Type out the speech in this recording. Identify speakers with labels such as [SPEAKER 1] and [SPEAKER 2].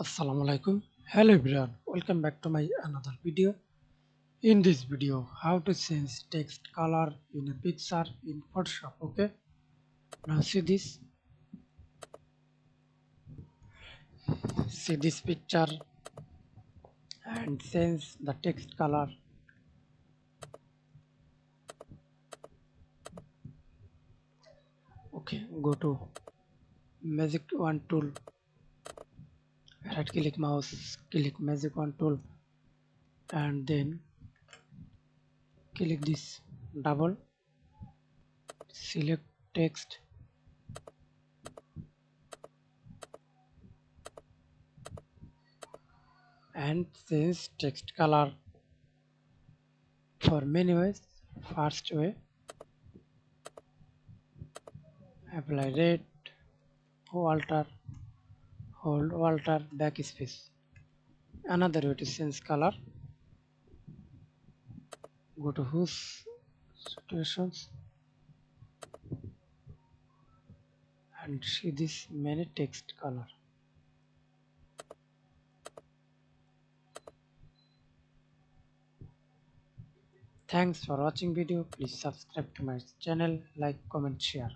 [SPEAKER 1] Assalamu alaikum. Hello everyone. Welcome back to my another video. In this video, how to change text color in a picture in Photoshop. Okay. Now see this. See this picture and change the text color. Okay. Go to Magic Wand tool. Right click mouse. Click Magic Wand tool and then click this double. Select text and change text color for many ways. First way, apply red, alter, hold, alter, backspace. Another way to change color, go to whose situations and see this many text color. Thanks for watching video. Please subscribe to my channel, like, comment, share.